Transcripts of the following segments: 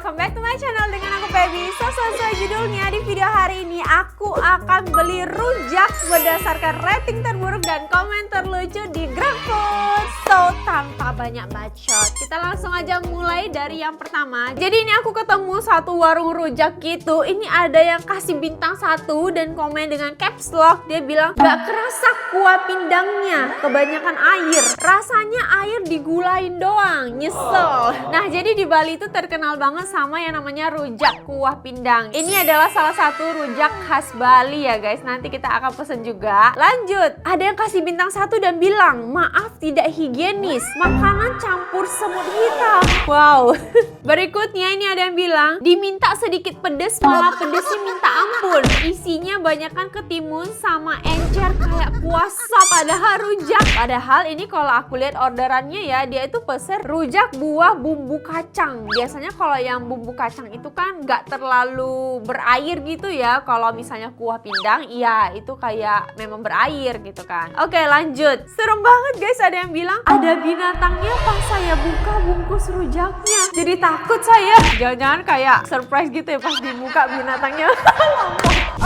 welcome back to my channel dengan aku Baby. Sesuai judulnya, di video hari ini aku akan beli rujak berdasarkan rating terburuk dan komen terlucu di GrabFood. So, tanpa banyak bacot, kita langsung aja mulai dari yang pertama. Jadi ini aku ketemu satu warung rujak gitu. Ini ada yang kasih bintang 1 dan komen dengan caps lock. Dia bilang, gak kerasa kuah pindangnya, kebanyakan air. Rasanya air digulain doang, nyesel. Nah, jadi di Bali itu terkenal banget sama yang namanya rujak kuah pindang. Ini adalah salah satu rujak khas Bali ya guys. Nanti kita akan pesen juga. Lanjut, ada yang kasih bintang 1 dan bilang, maaf tidak higienis, makanan campur semut hitam. Wow. Berikutnya ini ada yang bilang, diminta sedikit pedes malah pedesnya minta ampun. Isinya banyakan ketimun sama encer kayak kuah sop, padahal rujak. Padahal ini kalau aku lihat orderannya ya, dia itu pesen rujak buah bumbu kacang. Biasanya kalau yang bumbu kacang itu kan nggak terlalu berair gitu ya. Kalau misalnya kuah pindang, iya itu kayak memang berair gitu kan. Oke, lanjut. Serem banget guys, ada yang bilang ada binatangnya pas saya buka bungkus rujaknya. Jadi takut saya. Jangan-jangan kayak surprise gitu ya pas dibuka binatangnya.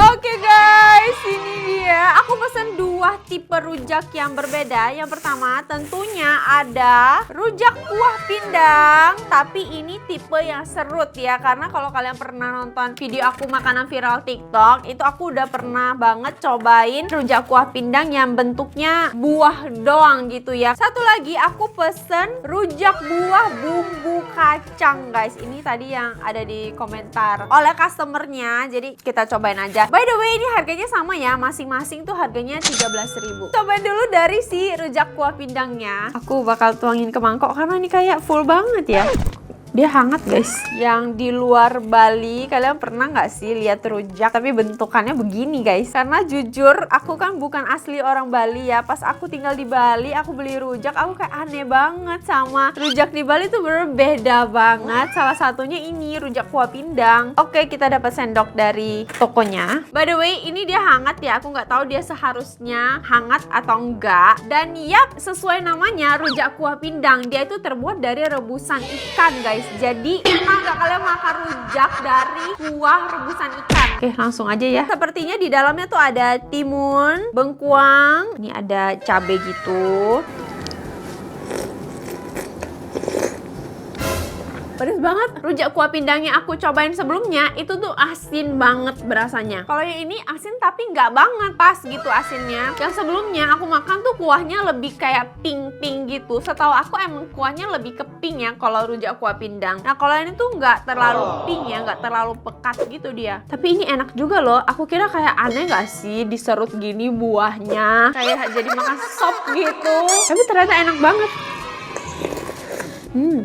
Oke guys, ini dia. Aku pesen 2 tipe rujak yang berbeda. Yang pertama tentunya ada rujak kuah pindang, tapi ini tipe yang serut ya. Karena kalau kalian pernah nonton video aku makanan viral TikTok, itu aku udah pernah banget cobain rujak kuah pindang yang bentuknya buah doang gitu ya. Satu lagi aku pesen rujak buah bumbu kacang guys. Ini tadi yang ada di komentar oleh customernya. Jadi kita cobain aja. By the way, ini harganya sama ya. Masing-masing tuh harganya 13.000. Cobain dulu dari si rujak kuah pindangnya. Aku bakal tuangin ke mangkok karena ini kayak full banget ya. Dia hangat guys. Yang di luar Bali, kalian pernah nggak sih lihat rujak tapi bentukannya begini guys? Karena jujur aku kan bukan asli orang Bali ya. Pas aku tinggal di Bali, aku beli rujak, aku kayak aneh banget sama rujak di Bali tuh berbeda banget. Salah satunya ini rujak kuah pindang. Oke, kita dapat sendok dari tokonya. By the way, ini dia hangat ya. Aku nggak tahu dia seharusnya hangat atau enggak. Dan yap, sesuai namanya rujak kuah pindang. Dia itu terbuat dari rebusan ikan guys. Jadi pernah nggak kalian makan rujak dari kuah rebusan ikan? Oke, langsung aja ya. Sepertinya di dalamnya tuh ada timun, bengkuang, ini ada cabai gitu. Pedas banget. Rujak kuah pindang yang aku cobain sebelumnya itu tuh asin banget berasanya. Kalau yang ini asin tapi nggak banget, pas gitu asinnya. Yang sebelumnya aku makan tuh kuahnya lebih kayak pink-pink gitu. Setahu aku emang kuahnya lebih ke pink ya kalau rujak kuah pindang. Nah kalau ini tuh nggak terlalu pink ya, nggak terlalu pekat gitu dia. Tapi ini enak juga loh. Aku kira kayak aneh nggak sih diserut gini buahnya, kayak jadi makan sop gitu. Tapi ternyata enak banget.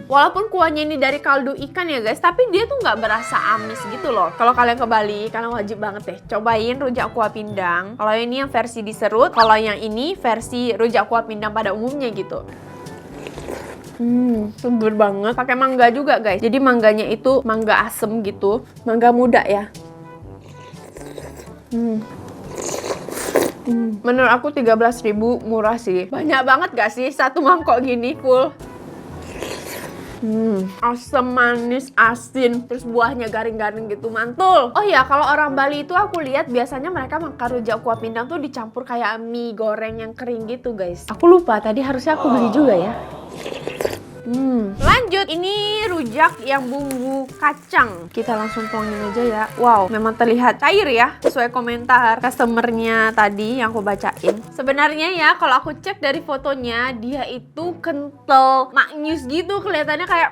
Walaupun kuahnya ini dari kaldu ikan ya guys, tapi dia tuh nggak berasa amis gitu loh. Kalau kalian ke Bali, kalian wajib banget deh cobain rujak kuah pindang. Kalau ini yang versi diserut, kalau yang ini versi rujak kuah pindang pada umumnya gitu. Seger banget. Pakai mangga juga guys. Jadi mangganya itu mangga asem gitu, mangga muda ya. Menurut aku 13.000 murah sih. Banyak banget gak sih satu mangkok gini full? Asam, manis, asin, terus buahnya garing-garing gitu, mantul. Oh ya, kalau orang Bali itu aku lihat biasanya mereka makan rujak kuah pindang tuh dicampur kayak mie goreng yang kering gitu guys. Aku lupa, tadi harusnya aku beli juga ya. Lanjut, ini rujak yang bumbu kacang. Kita langsung tuangin aja ya. Wow, memang terlihat cair ya, sesuai komentar customernya tadi yang aku bacain. Sebenarnya ya, kalau aku cek dari fotonya, dia itu kental, maknyus gitu. Kelihatannya kayak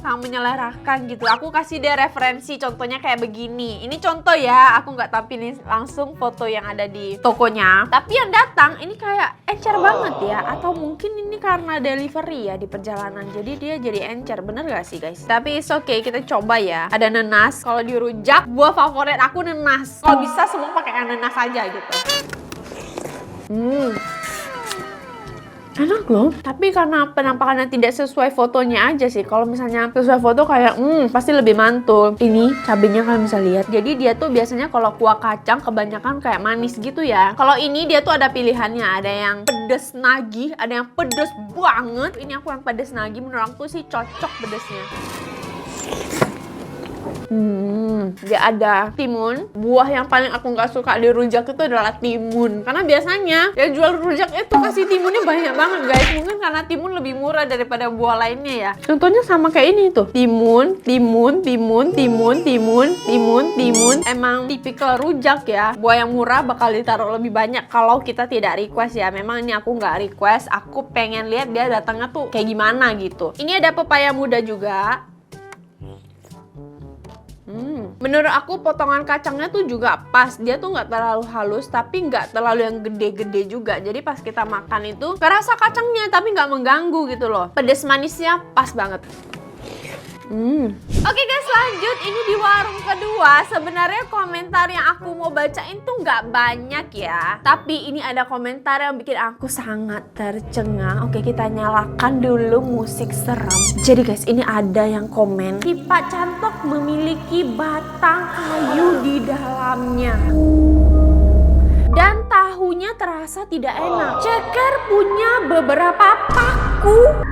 sangat menyelerahkan gitu. Aku kasih dia referensi, contohnya kayak begini. Ini contoh ya, aku nggak tampilin langsung foto yang ada di tokonya. Tapi yang datang, ini kayak encer banget ya. Atau mungkin ini karena delivery ya di perjalanan. Jadi dia jadi encer, bener gak sih guys? Tapi it's okay, kita coba ya. Ada nanas. Kalau di rujak, buah favorit aku nanas. Kalau bisa semua pakai nanas aja gitu. Enak loh. Tapi karena penampakannya tidak sesuai fotonya aja sih. Kalau misalnya sesuai foto kayak pasti lebih mantul. Ini cabenya kalian bisa lihat. Jadi dia tuh biasanya kalau kuah kacang kebanyakan kayak manis gitu ya. Kalau ini dia tuh ada pilihannya. Ada yang pedes nagih, ada yang pedes banget. Ini aku yang pedes nagih, menurut aku sih cocok pedesnya. Dia ada timun. Buah yang paling aku nggak suka di rujak itu adalah timun. Karena biasanya yang jual rujak itu kasih timunnya banyak banget guys. Mungkin karena timun lebih murah daripada buah lainnya ya. Contohnya sama kayak ini tuh. Timun. Emang tipikal rujak ya. Buah yang murah bakal ditaruh lebih banyak kalau kita tidak request ya. Memang ini aku nggak request. Aku pengen lihat dia datangnya tuh kayak gimana gitu. Ini ada pepaya muda juga. Menurut aku potongan kacangnya tuh juga pas. Dia tuh nggak terlalu halus tapi nggak terlalu yang gede-gede juga. Jadi pas kita makan itu kerasa kacangnya tapi nggak mengganggu gitu loh. Pedes manisnya pas banget. Oke guys, lanjut. Ini di warung kedua. Sebenarnya komentar yang aku mau bacain tuh nggak banyak ya. Tapi ini ada komentar yang bikin aku sangat tercengang. Oke, kita nyalakan dulu musik seram. Jadi guys, ini ada yang komen, Tipa Cantok memiliki batang kayu di dalamnya. Dan tahunya terasa tidak enak. Ceker punya beberapa paku.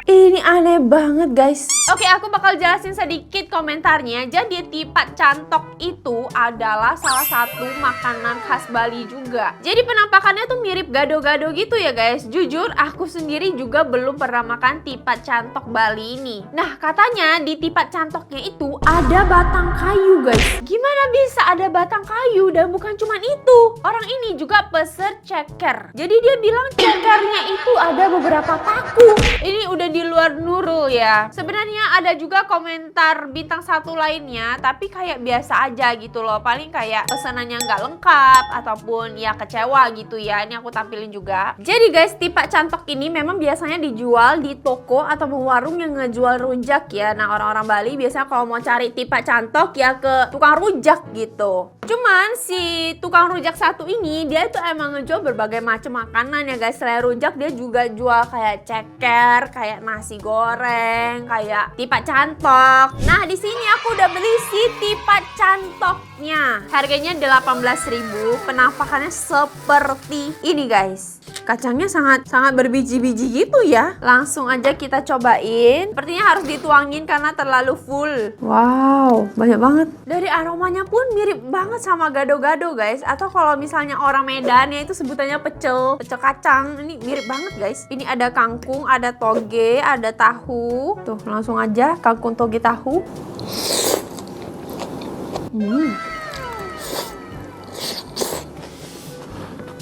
Ini aneh banget guys. Oke, aku bakal jelasin sedikit komentarnya. Jadi Tipa Cantok itu adalah salah satu makanan khas Bali juga. Jadi penampakannya tuh mirip gado-gado gitu ya guys. Jujur aku sendiri juga belum pernah makan Tipa Cantok Bali ini. Nah katanya di Tipa Cantoknya itu ada batang kayu guys. Gimana bisa ada batang kayu? Dan bukan cuma itu, orang ini juga peser ceker. Jadi dia bilang cekernya itu ada beberapa paku. Ini udah di luar Nurul ya. Sebenarnya ada juga komentar bintang 1 lainnya, tapi kayak biasa aja gitu loh. Paling kayak pesanannya nggak lengkap ataupun ya kecewa gitu ya. Ini aku tampilin juga. Jadi guys, Tipa Cantok ini memang biasanya dijual di toko atau warung yang ngejual rujak ya. Nah orang-orang Bali biasanya kalau mau cari Tipa Cantok ya ke tukang rujak gitu. Cuman si tukang rujak satu ini dia itu emang ngejual berbagai macam makanan ya guys. Selain rujak dia juga jual kayak ceker, kayak nasi goreng, kayak Tipa Cantok. Nah di sini aku udah beli si Tipa Cantoknya. Harganya 18.000. Penampakannya seperti ini guys. Kacangnya sangat berbiji-biji gitu ya. Langsung aja kita cobain. Sepertinya harus dituangin karena terlalu full. Wow, banyak banget. Dari aromanya pun mirip banget sama gado-gado guys. Atau kalau misalnya orang Medan ya itu sebutannya pecel kacang. Ini mirip banget guys. Ini ada kangkung, ada toge, ada tahu. Tuh langsung aja kangkung, toge, tahu.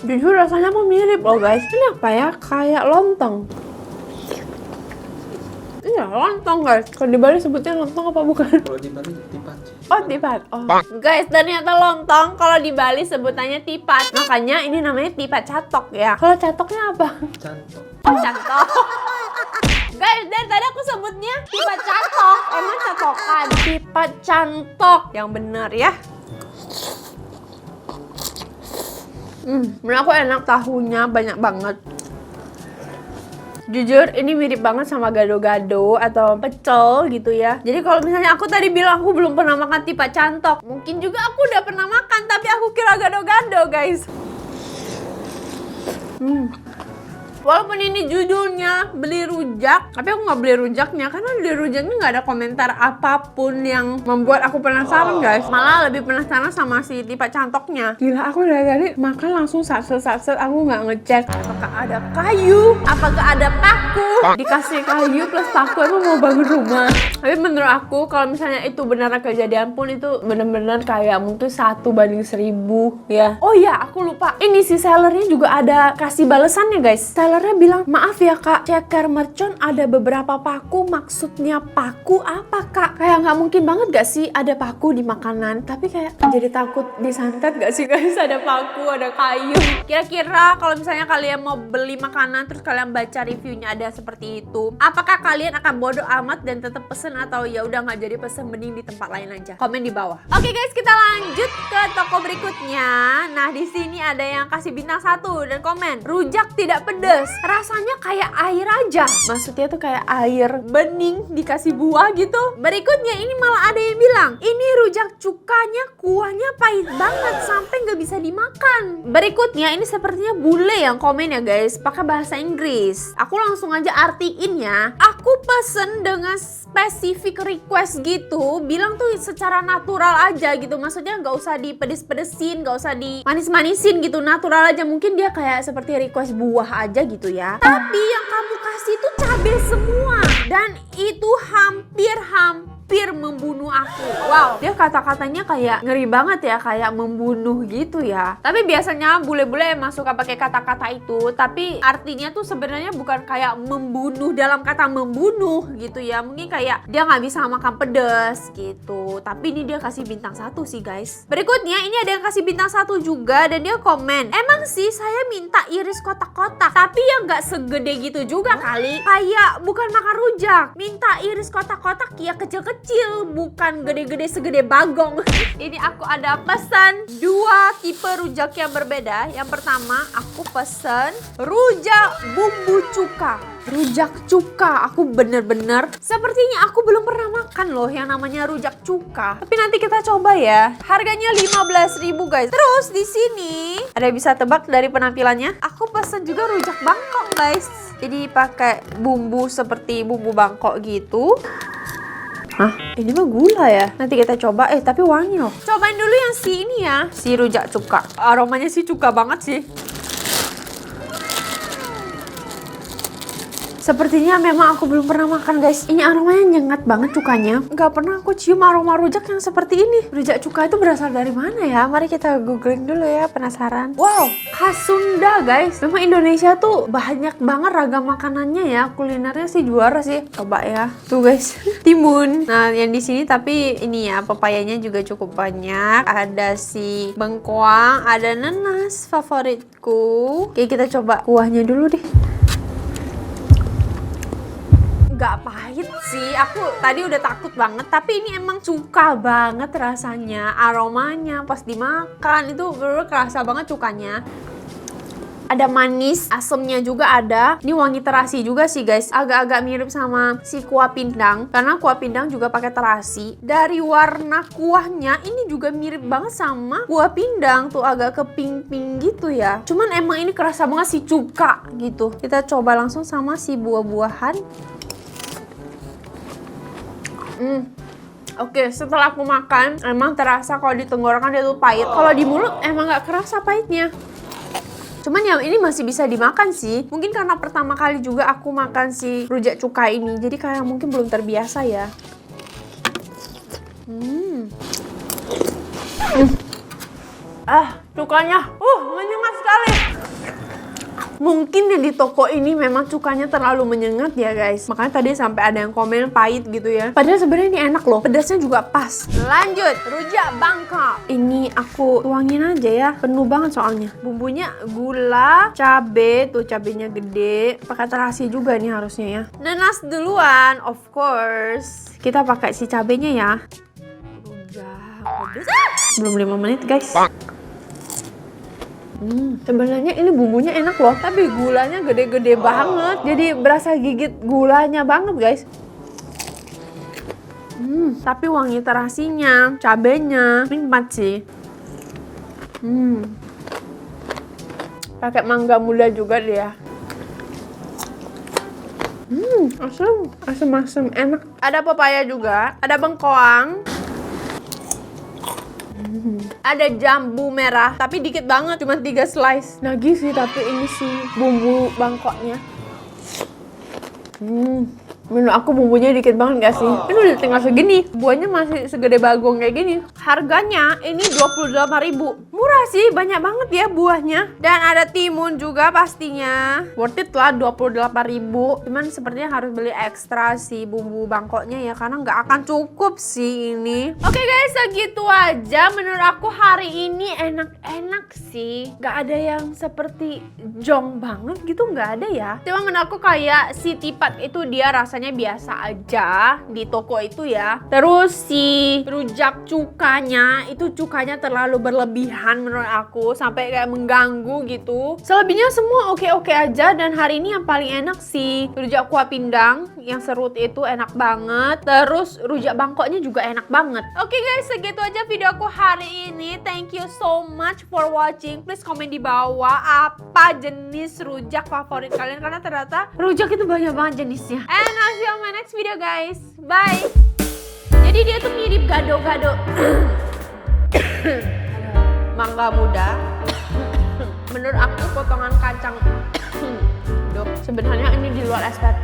Jujur rasanya mau mirip loh guys. Ini apa ya? Kayak lontong. Iya lontong guys. Kalau di Bali sebutnya lontong apa bukan? Kalau di Bali tipat. Oh tipat. Oh guys, ternyata lontong kalau di Bali sebutannya tipat. Makanya ini namanya Tipa Cantok ya. Kalau catoknya apa? Cantok. Oh cantok. Guys, dari tadi aku sebutnya Tipa Cantok. Emang catokan. Tipa Cantok yang bener ya. Menurut aku enak, tahunya banyak banget. Jujur ini mirip banget sama gado-gado atau pecel gitu ya. Jadi kalau misalnya aku tadi bilang aku belum pernah makan Tipa Cantok, mungkin juga aku udah pernah makan tapi aku kira gado-gado guys. Walaupun ini judulnya beli rujak, tapi aku nggak beli rujaknya karena di rujaknya nggak ada komentar apapun yang membuat aku penasaran guys. Malah lebih penasaran sama si Tipa Cantoknya. Gila, aku dari tadi makan langsung satset, aku nggak ngecek apakah ada kayu, apakah ada paku. Dikasih kayu plus paku emang mau bangun rumah. Tapi menurut aku kalau misalnya itu beneran kejadian pun itu bener-bener kayak mungkin 1/1000 ya. Oh iya, aku lupa. Ini si sellernya juga ada kasih balesannya guys. Sellernya bilang, maaf ya kak, ceker mercon ada beberapa paku. Maksudnya paku apa kak? Kayak nggak mungkin banget gak sih ada paku di makanan. Tapi kayak jadi takut disantet gak sih guys, ada paku, ada kayu. Kira-kira kalau misalnya kalian mau beli makanan terus kalian baca reviewnya ada seperti itu, apakah kalian akan bodoh amat dan tetap pesen atau ya udah nggak jadi pesen, mending di tempat lain aja? Komen di bawah. Oke guys, kita lanjut ke toko berikutnya. Nah di sini ada yang kasih bintang 1 dan komen, rujak tidak pedes. pedes. Rasanya kayak air aja. Maksudnya tuh kayak air bening dikasih buah gitu. Berikutnya ini malah ada yang bilang, ini rujak cukanya kuahnya pahit banget sampai nggak bisa dimakan. Berikutnya ini sepertinya bule yang komen ya guys, pakai bahasa Inggris. Aku langsung aja artiin ya. Aku pesen dengan spesifik request gitu, bilang tuh secara natural aja gitu. Maksudnya nggak usah dipedes-pedesin, nggak usah dimanis-manisin gitu, natural aja. Mungkin dia kayak seperti request buah aja gitu ya. Tapi yang kamu kasih tuh cabe semua dan itu hampir membunuh aku. Wow, dia kata-katanya kayak ngeri banget ya, kayak membunuh gitu ya. Tapi biasanya bule-bule emang suka pakai kata-kata itu, tapi artinya tuh sebenarnya bukan kayak membunuh dalam kata membunuh gitu ya. Mungkin kayak dia nggak bisa makan pedas gitu. Tapi ini dia kasih bintang 1 sih guys. Berikutnya ini ada yang kasih bintang 1 juga dan dia komen, emang sih saya minta iris kotak-kotak, tapi ya nggak segede gitu juga kali. Kayak bukan makan rujak, minta iris kotak-kotak ya kecil-kecil, bukan gede-gede segede bagong. Ini aku ada pesan 2 tipe rujak yang berbeda. Yang pertama aku pesan rujak bumbu cuka. Rujak cuka, aku bener-bener sepertinya aku belum pernah makan loh yang namanya rujak cuka. Tapi nanti kita coba ya. Harganya 15.000 guys. Terus di sini ada yang bisa tebak dari penampilannya? Aku pesan juga rujak Bangkok guys. Jadi pakai bumbu seperti bumbu Bangkok gitu. Hah? Ini mah gula ya? Nanti kita coba, tapi wangi loh. Cobain dulu yang si ini ya, si rujak cuka. Aromanya sih cuka banget sih. Sepertinya memang aku belum pernah makan guys. Ini aromanya nyengat banget cukanya. Gak pernah aku cium aroma rujak yang seperti ini. Rujak cuka itu berasal dari mana ya? Mari kita googling dulu ya, penasaran. Wow, khas Sunda guys. Memang Indonesia tuh banyak banget ragam makanannya ya. Kulinernya sih juara sih. Coba ya. Tuh guys, timun. Nah, yang di sini tapi ini ya, pepayanya juga cukup banyak. Ada si bengkoang, ada nanas favoritku. Oke, kita coba kuahnya dulu deh. Gak pahit sih, aku tadi udah takut banget, tapi ini emang cuka banget rasanya, aromanya pas dimakan itu bener-bener kerasa banget cukanya. Ada manis, asemnya juga ada. Ini wangi terasi juga sih guys. Agak-agak mirip sama si kuah pindang, karena kuah pindang juga pakai terasi. Dari warna kuahnya ini juga mirip banget sama kuah pindang, tuh agak ke pink-pink gitu ya. Cuman emang ini kerasa banget si cuka gitu. Kita coba langsung sama si buah-buahan. Oke, setelah aku makan, emang terasa kalau di tenggorokan dia tuh pahit. Kalau di mulut emang gak kerasa pahitnya. Cuman yang ini masih bisa dimakan sih. Mungkin karena pertama kali juga aku makan si rujak cuka ini, jadi kayak mungkin belum terbiasa ya. Cukanya, menyengat sekali. Mungkin di toko ini memang cukanya terlalu menyengat ya guys. Makanya tadi sampai ada yang komen pahit gitu ya. Padahal sebenarnya ini enak loh. Pedasnya juga pas. Lanjut, rujak Bangkok. Ini aku tuangin aja ya. Penuh banget soalnya. Bumbunya gula, cabe, tuh cabenya gede. Pakai terasi juga nih harusnya ya. Nanas duluan, of course. Kita pakai si cabenya ya. Rujak pedas. Belum 5 menit guys. Sebenarnya ini bumbunya enak loh, tapi gulanya gede-gede banget. Jadi berasa gigit gulanya banget guys. Tapi wangi terasinya, cabenya, nikmat sih. Pakai mangga muda juga dia. Asem-asem enak. Ada pepaya juga, ada bengkoang. Ada jambu merah, tapi dikit banget, cuma 3 slice. Nagih sih, tapi ini sih bumbu Bangkoknya. Menurut aku bumbunya dikit banget gak sih? Ini udah tinggal segini, buahnya masih segede bagong kayak gini. Harganya ini 28.000. Murah sih, banyak banget ya buahnya. Dan ada timun juga pastinya. Worth it lah 28.000. Cuman sepertinya harus beli ekstra sih bumbu Bangkoknya ya, karena nggak akan cukup sih ini. Oke guys, segitu aja. Menurut aku hari ini enak-enak sih. Gak ada yang seperti jong banget gitu, nggak ada ya. Cuma menurut aku kayak si tipat itu dia rasa rasanya biasa aja di toko itu ya. Terus si rujak cukanya, itu cukanya terlalu berlebihan menurut aku, sampai kayak mengganggu gitu. Selebihnya semua oke-oke aja, dan hari ini yang paling enak sih rujak kuah pindang yang serut itu enak banget. Terus rujak Bangkoknya juga enak banget. Oke guys, segitu aja video aku hari ini. Thank you so much for watching. Please komen di bawah apa jenis rujak favorit kalian, karena ternyata rujak itu banyak banget jenisnya. And I'll see you on my next video guys. Bye. Jadi dia tuh mirip gado-gado mangga muda. Menurut aku potongan kacang sebenarnya ini di luar SPP.